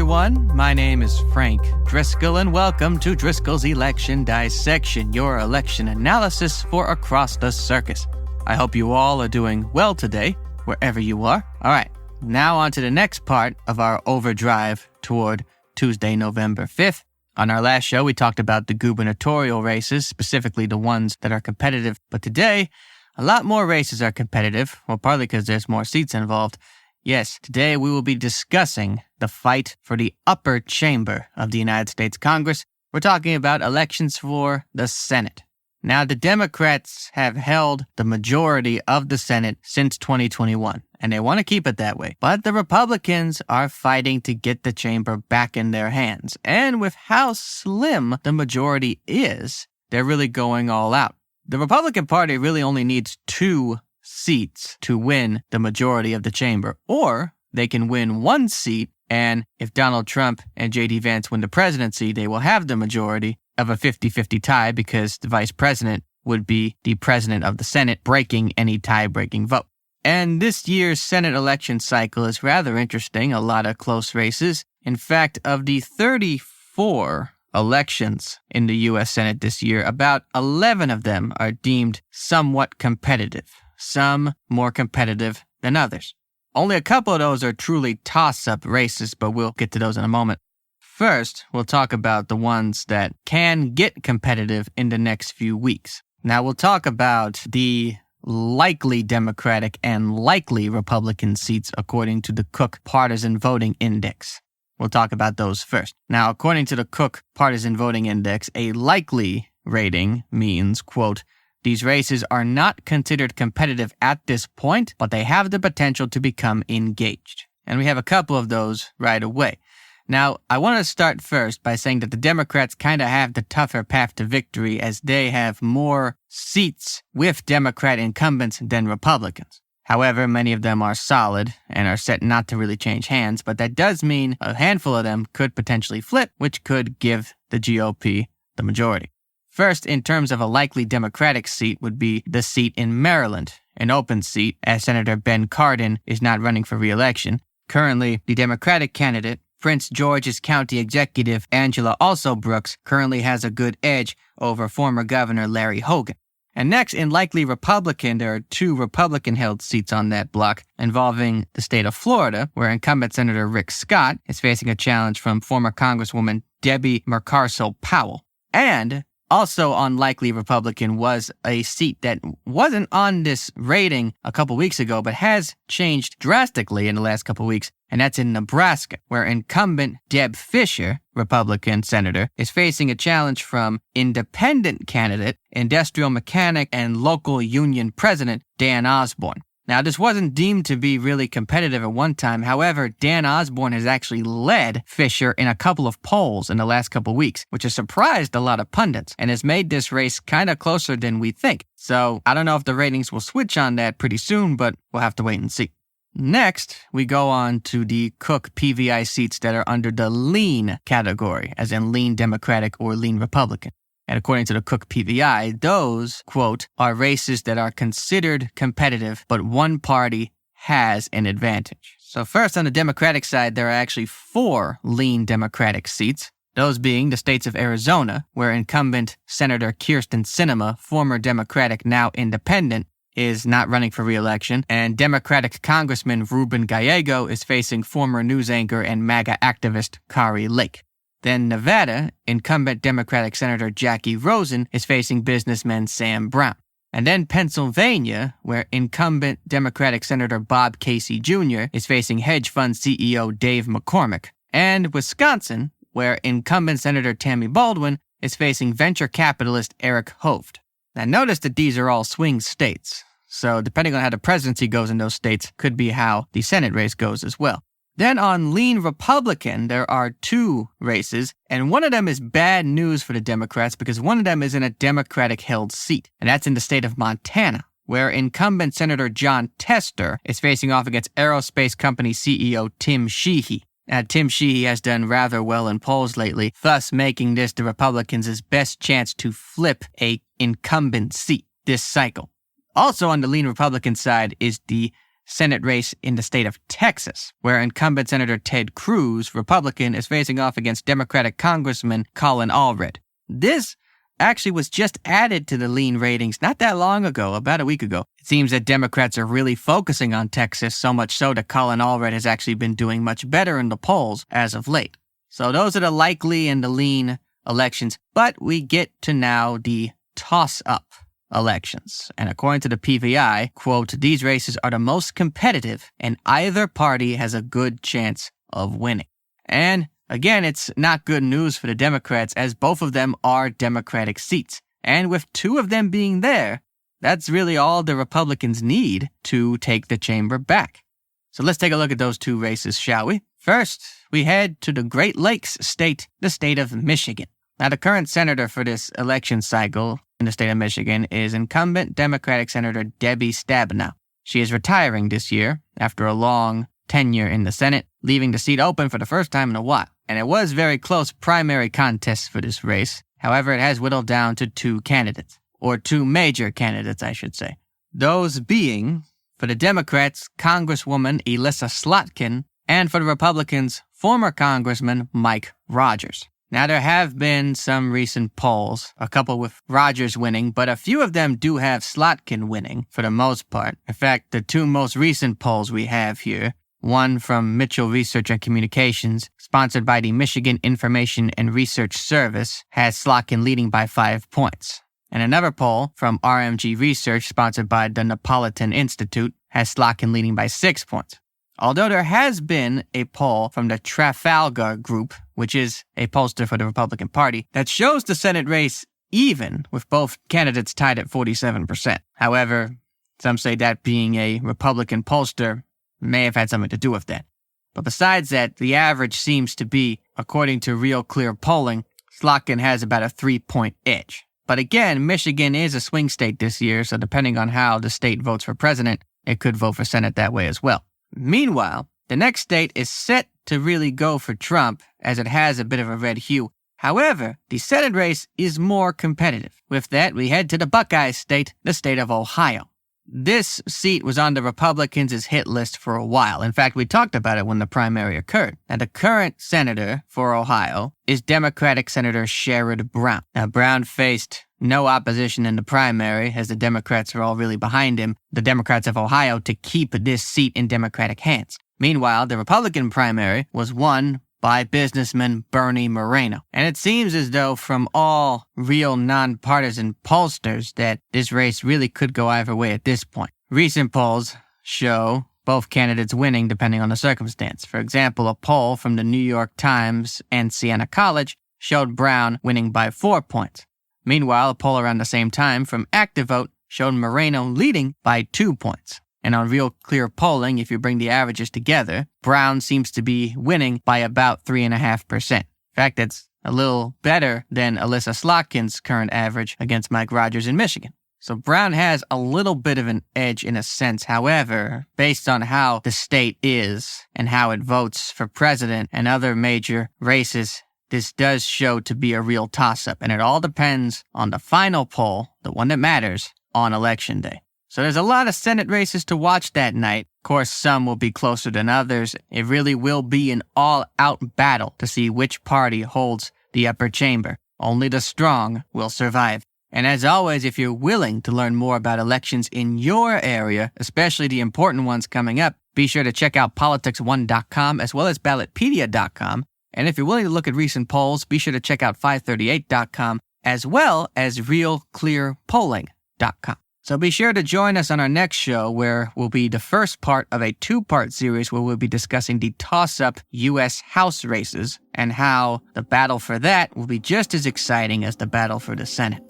everyone. My name is Frank Driscoll, and welcome to Driscoll's Election Dissection, your election analysis for Across the Circus. I hope you all are doing well today, wherever you are. All right, now on to the next part of our overdrive toward Tuesday, November 5th. On our last show, we talked about the gubernatorial races, specifically the ones that are competitive. But today, a lot more races are competitive, well, partly because there's more seats involved. Yes, today we will be discussing the fight for the upper chamber of the United States Congress. We're talking about elections for the Senate. Now, the Democrats have held the majority of the Senate since 2021, and they want to keep it that way. But the Republicans are fighting to get the chamber back in their hands. And with how slim the majority is, they're really going all out. The Republican Party really only needs 2 seats to win the majority of the chamber, or they can win 1 seat, and if Donald Trump and J.D. Vance win the presidency, they will have the majority of a 50-50 tie because the vice president would be the president of the Senate, breaking any tie-breaking vote. And this year's Senate election cycle is rather interesting, a lot of close races. In fact, of the 34 elections in the U.S. Senate this year, about 11 of them are deemed somewhat competitive. Some more competitive than others. Only a couple of those are truly toss-up races, but we'll get to those in a moment. First, we'll talk about the ones that can get competitive in the next few weeks. Now, we'll talk about the likely Democratic and likely Republican seats according to the Cook Partisan Voting Index. We'll talk about those first. Now, according to the Cook Partisan Voting Index, a likely rating means, quote, "These races are not considered competitive at this point, but they have the potential to become engaged." And we have a couple of those right away. Now, I want to start first by saying that the Democrats kind of have the tougher path to victory as they have more seats with Democrat incumbents than Republicans. However, many of them are solid and are set not to really change hands, but that does mean a handful of them could potentially flip, which could give the GOP the majority. First, in terms of a likely Democratic seat, would be the seat in Maryland, an open seat, as Senator Ben Cardin is not running for re-election. Currently, the Democratic candidate, Prince George's County Executive Angela Also Brooks, currently has a good edge over former Governor Larry Hogan. And next, in likely Republican, there are 2 Republican-held seats on that block involving the state of Florida, where incumbent Senator Rick Scott is facing a challenge from former Congresswoman Debbie Mercarso-Powell. And also on likely Republican was a seat that wasn't on this rating a couple weeks ago, but has changed drastically in the last couple weeks, and that's in Nebraska, where incumbent Deb Fischer, Republican senator, is facing a challenge from independent candidate, industrial mechanic, and local union president Dan Osborne. Now, this wasn't deemed to be really competitive at one time. However, Dan Osborne has actually led Fisher in a couple of polls in the last couple weeks, which has surprised a lot of pundits and has made this race kind of closer than we think. So I don't know if the ratings will switch on that pretty soon, but we'll have to wait and see. Next, we go on to the Cook PVI seats that are under the lean category, as in lean Democratic or lean Republican. And according to the Cook PVI, those, quote, are races that are considered competitive, but one party has an advantage. So first, on the Democratic side, there are actually 4 lean Democratic seats, those being the states of Arizona, where incumbent Senator Kyrsten Sinema, former Democratic, now independent, is not running for re-election, and Democratic Congressman Ruben Gallego is facing former news anchor and MAGA activist Kari Lake. Then Nevada, incumbent Democratic Senator Jackie Rosen is facing businessman Sam Brown. And then Pennsylvania, where incumbent Democratic Senator Bob Casey Jr. is facing hedge fund CEO Dave McCormick. And Wisconsin, where incumbent Senator Tammy Baldwin is facing venture capitalist Eric Hoft. Now notice that these are all swing states. So depending on how the presidency goes in those states could be how the Senate race goes as well. Then on lean Republican, there are 2 races, and one of them is bad news for the Democrats because one of them is in a Democratic-held seat, and that's in the state of Montana, where incumbent Senator John Tester is facing off against aerospace company CEO Tim Sheehy. Now, Tim Sheehy has done rather well in polls lately, thus making this the Republicans' best chance to flip a incumbent seat this cycle. Also on the lean Republican side is the Senate race in the state of Texas, where incumbent Senator Ted Cruz, Republican, is facing off against Democratic Congressman Colin Allred. This actually was just added to the lean ratings not that long ago, about a week ago. It seems that Democrats are really focusing on Texas, so much so that Colin Allred has actually been doing much better in the polls as of late. So those are the likely and the lean elections, but we get to now the toss-up elections. And according to the PVI, quote, these races are the most competitive and either party has a good chance of winning. And again, it's not good news for the Democrats as both of them are Democratic seats. And with two of them being there, that's really all the Republicans need to take the chamber back. So let's take a look at those two races, shall we? First, we head to the Great Lakes state, the state of Michigan. Now, the current senator for this election cycle in the state of Michigan is incumbent Democratic Senator Debbie Stabenow. She is retiring this year after a long tenure in the Senate, leaving the seat open for the first time in a while. And it was very close primary contests for this race. However, it has whittled down to two candidates, or two major candidates, I should say. Those being, for the Democrats, Congresswoman Elissa Slotkin, and for the Republicans, former Congressman Mike Rogers. Now, there have been some recent polls, a couple with Rogers winning, but a few of them do have Slotkin winning for the most part. In fact, the two most recent polls we have here, one from Mitchell Research and Communications, sponsored by the Michigan Information and Research Service, has Slotkin leading by 5 points. And another poll from RMG Research, sponsored by the Napolitan Institute, has Slotkin leading by 6 points. Although there has been a poll from the Trafalgar Group, which is a pollster for the Republican Party, that shows the Senate race even, with both candidates tied at 47%. However, some say that being a Republican pollster may have had something to do with that. But besides that, the average seems to be, according to Real Clear Polling, Slotkin has about a 3-point edge. But again, Michigan is a swing state this year, so depending on how the state votes for president, it could vote for Senate that way as well. Meanwhile, the next state is set to really go for Trump, as it has a bit of a red hue. However, the Senate race is more competitive. With that, we head to the Buckeye state, the state of Ohio. This seat was on the Republicans' hit list for a while. In fact, we talked about it when the primary occurred. Now, the current senator for Ohio is Democratic Senator Sherrod Brown. Now, Brown faced no opposition in the primary, as the Democrats are all really behind him, the Democrats of Ohio, to keep this seat in Democratic hands. Meanwhile, the Republican primary was won by businessman Bernie Moreno. And it seems as though from all real nonpartisan pollsters that this race really could go either way at this point. Recent polls show both candidates winning depending on the circumstance. For example, a poll from the New York Times and Siena College showed Brown winning by 4 points. Meanwhile, a poll around the same time from ActiveVote showed Moreno leading by 2 points. And on Real Clear Polling, if you bring the averages together, Brown seems to be winning by about 3.5%. In fact, that's a little better than Elissa Slotkin's current average against Mike Rogers in Michigan. So Brown has a little bit of an edge in a sense. However, based on how the state is and how it votes for president and other major races, this does show to be a real toss-up. And it all depends on the final poll, the one that matters, on Election Day. So there's a lot of Senate races to watch that night. Of course, some will be closer than others. It really will be an all-out battle to see which party holds the upper chamber. Only the strong will survive. And as always, if you're willing to learn more about elections in your area, especially the important ones coming up, be sure to check out politics1.com as well as ballotpedia.com. And if you're willing to look at recent polls, be sure to check out 538.com as well as realclearpolling.com. So be sure to join us on our next show, where will be the first part of a 2-part series where we'll be discussing the toss-up U.S. House races and how the battle for that will be just as exciting as the battle for the Senate.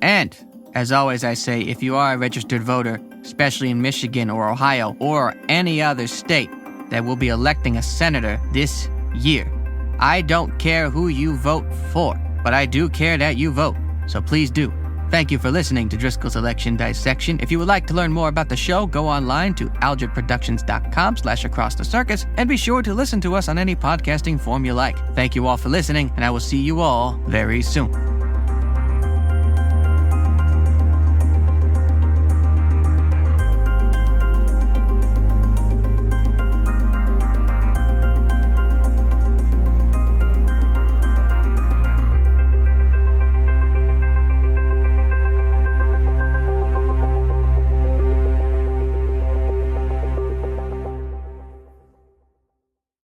And, as always I say, if you are a registered voter, especially in Michigan or Ohio or any other state that will be electing a senator this year, I don't care who you vote for, but I do care that you vote. So please do. Thank you for listening to Driscoll's Election Dissection. If you would like to learn more about the show, go online to algidproductions.com/acrossthecircus and be sure to listen to us on any podcasting form you like. Thank you all for listening, and I will see you all very soon.